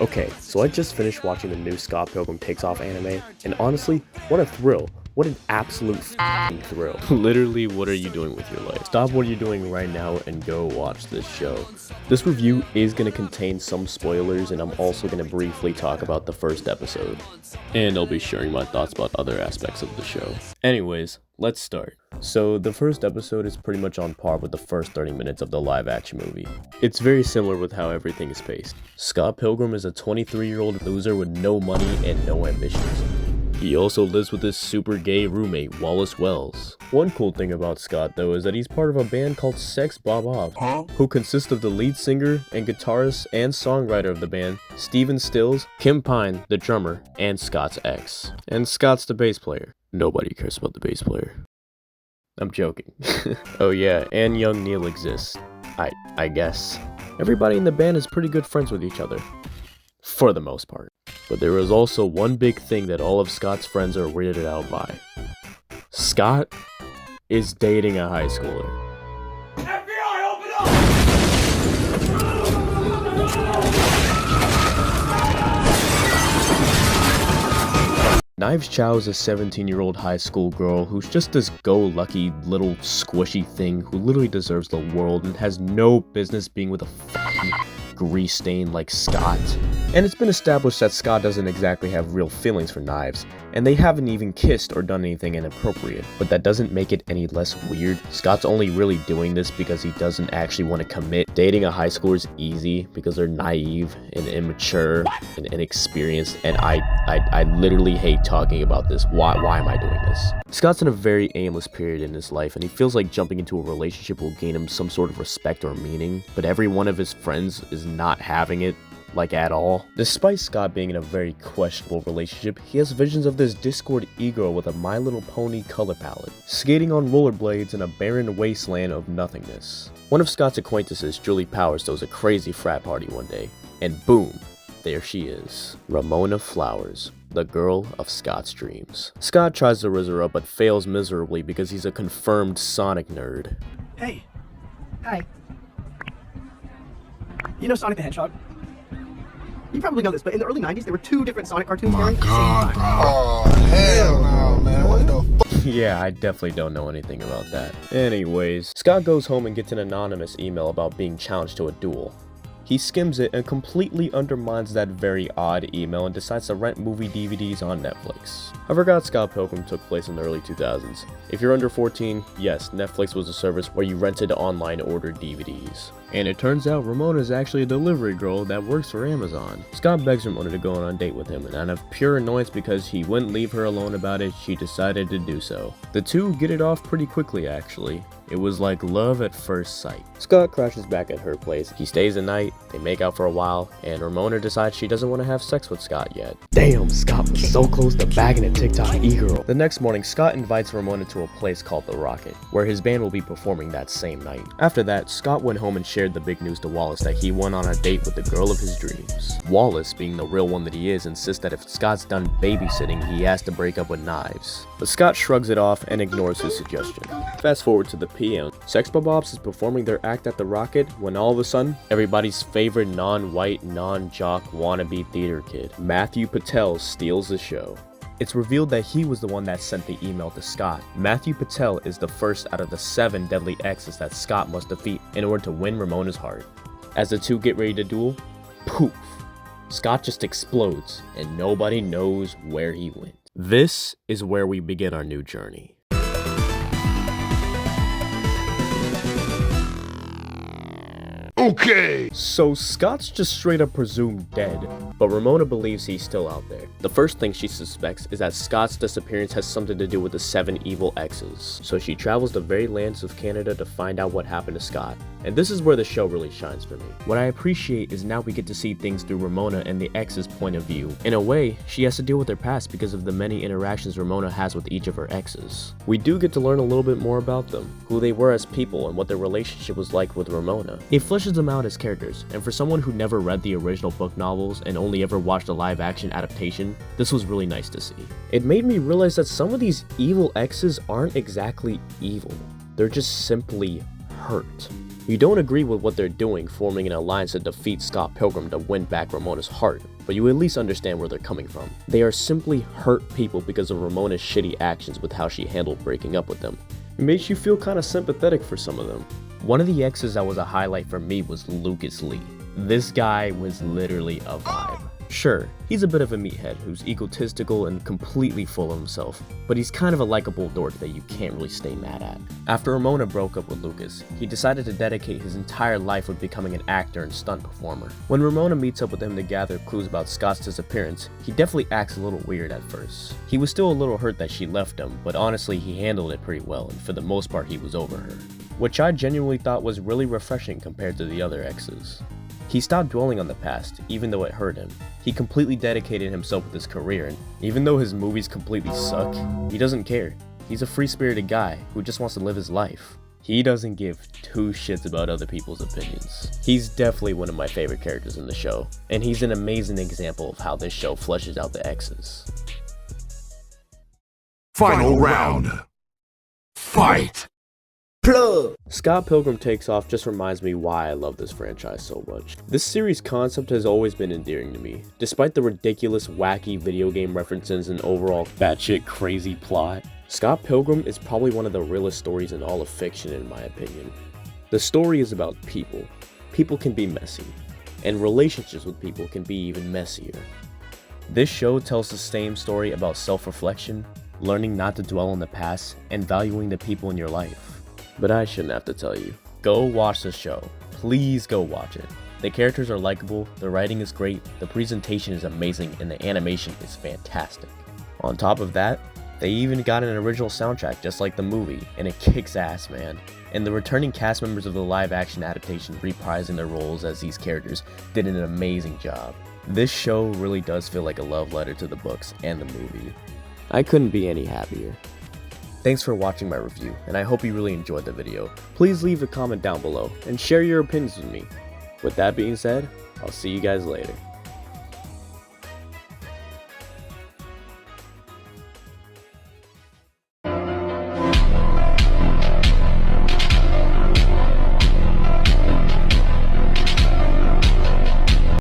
Okay, so I just finished watching the new Scott Pilgrim Takes Off anime, and honestly, what a thrill. What an absolute thrill. Literally, what are you doing with your life? Stop what you're doing right now and go watch this show. This review is going to contain some spoilers, and I'm also going to briefly talk about the first episode. And I'll be sharing my thoughts about other aspects of the show. Anyways, let's start. So the first episode is pretty much on par with the first 30 minutes of the live action movie. It's very similar with how everything is paced. Scott Pilgrim is a 23-year-old loser with no money and no ambitions. He also lives with his super gay roommate, Wallace Wells. One cool thing about Scott though is that he's part of a band called Sex Bob, who consists of the lead singer and guitarist and songwriter of the band, Steven Stills, Kim Pine, the drummer, and Scott's ex. And Scott's the bass player. Nobody cares about the bass player. I'm joking. Oh yeah, and young Neil exists. I guess. Everybody in the band is pretty good friends with each other. For the most part. But there is also one big thing that all of Scott's friends are weirded out by. Scott is dating a high schooler. FBI, open up! Knives Chow is a 17-year-old high school girl who's just this go-lucky little squishy thing who literally deserves the world and has no business being with a fucking grease stain like Scott. And it's been established that Scott doesn't exactly have real feelings for Knives, and they haven't even kissed or done anything inappropriate. But that doesn't make it any less weird. Scott's only really doing this because he doesn't actually want to commit. Dating a high schooler is easy because they're naive and immature and inexperienced, and I literally hate talking about this. Why am I doing this? Scott's in a very aimless period in his life, and he feels like jumping into a relationship will gain him some sort of respect or meaning, but every one of his friends is not having it. Like at all. Despite Scott being in a very questionable relationship, he has visions of this Discord e-girl with a My Little Pony color palette, skating on rollerblades in a barren wasteland of nothingness. One of Scott's acquaintances, Julie Powers, throws a crazy frat party one day, and boom, there she is. Ramona Flowers, the girl of Scott's dreams. Scott tries to raise her up but fails miserably because he's a confirmed Sonic nerd. Hey. Hi. You know Sonic the Hedgehog? You probably know this, but in the early 90s, there were two different Sonic cartoons airing at the same time. Oh, hell no, man. What the fuck? Yeah, I definitely don't know anything about that. Anyways, Scott goes home and gets an anonymous email about being challenged to a duel. He skims it and completely undermines that very odd email and decides to rent movie DVDs on Netflix. I forgot Scott Pilgrim took place in the early 2000s. If you're under 14, yes, Netflix was a service where you rented online ordered DVDs. And it turns out Ramona is actually a delivery girl that works for Amazon. Scott begs Ramona to go on a date with him, and out of pure annoyance because he wouldn't leave her alone about it, she decided to do so. The two get it off pretty quickly actually. It was like love at first sight. Scott crashes back at her place. He stays the night, they make out for a while, and Ramona decides she doesn't want to have sex with Scott yet. Damn, Scott was so close to bagging a TikTok e-girl. The next morning, Scott invites Ramona to a place called The Rocket, where his band will be performing that same night. After that, Scott went home and shared the big news to Wallace that he went on a date with the girl of his dreams. Wallace, being the real one that he is, insists that if Scott's done babysitting, he has to break up with Knives. But Scott shrugs it off and ignores his suggestion. Fast forward to the PM. Sex Bobs is performing their act at the Rocket when all of a sudden, everybody's favorite non-white, non-jock wannabe theater kid, Matthew Patel, steals the show. It's revealed that he was the one that sent the email to Scott. Matthew Patel is the first out of the 7 deadly exes that Scott must defeat in order to win Ramona's heart. As the two get ready to duel, poof, Scott just explodes and nobody knows where he went. This is where we begin our new journey. Okay. So Scott's just straight up presumed dead, but Ramona believes he's still out there. The first thing she suspects is that Scott's disappearance has something to do with the 7 evil exes. So she travels the very lands of Canada to find out what happened to Scott. And this is where the show really shines for me. What I appreciate is now we get to see things through Ramona and the ex's point of view. In a way, she has to deal with her past because of the many interactions Ramona has with each of her exes. We do get to learn a little bit more about them, who they were as people and what their relationship was like with Ramona. It fleshes them out as characters, and for someone who never read the original book novels and only ever watched a live action adaptation, this was really nice to see. It made me realize that some of these evil exes aren't exactly evil. They're just simply hurt. You don't agree with what they're doing, forming an alliance to defeat Scott Pilgrim to win back Ramona's heart, but you at least understand where they're coming from. They are simply hurt people because of Ramona's shitty actions with how she handled breaking up with them. It makes you feel kinda sympathetic for some of them. One of the exes that was a highlight for me was Lucas Lee. This guy was literally a vibe. Sure, he's a bit of a meathead who's egotistical and completely full of himself, but he's kind of a likable dork that you can't really stay mad at. After Ramona broke up with Lucas, he decided to dedicate his entire life with becoming an actor and stunt performer. When Ramona meets up with him to gather clues about Scott's disappearance, he definitely acts a little weird at first. He was still a little hurt that she left him, but honestly he handled it pretty well, and for the most part he was over her, which I genuinely thought was really refreshing compared to the other exes. He stopped dwelling on the past, even though it hurt him. He completely dedicated himself with his career, and even though his movies completely suck, he doesn't care. He's a free-spirited guy who just wants to live his life. He doesn't give two shits about other people's opinions. He's definitely one of my favorite characters in the show, and he's an amazing example of how this show fleshes out the exes. Final round. Fight! Plug. Scott Pilgrim Takes Off just reminds me why I love this franchise so much. This series concept has always been endearing to me. Despite the ridiculous, wacky video game references and overall batshit crazy plot, Scott Pilgrim is probably one of the realest stories in all of fiction in my opinion. The story is about people. People can be messy, and relationships with people can be even messier. This show tells the same story about self-reflection, learning not to dwell on the past, and valuing the people in your life. But I shouldn't have to tell you. Go watch the show. Please go watch it. The characters are likable, the writing is great, the presentation is amazing, and the animation is fantastic. On top of that, they even got an original soundtrack just like the movie, and it kicks ass, man. And the returning cast members of the live action adaptation reprising their roles as these characters did an amazing job. This show really does feel like a love letter to the books and the movie. I couldn't be any happier. Thanks for watching my review, and I hope you really enjoyed the video. Please leave a comment down below, and share your opinions with me. With that being said, I'll see you guys later.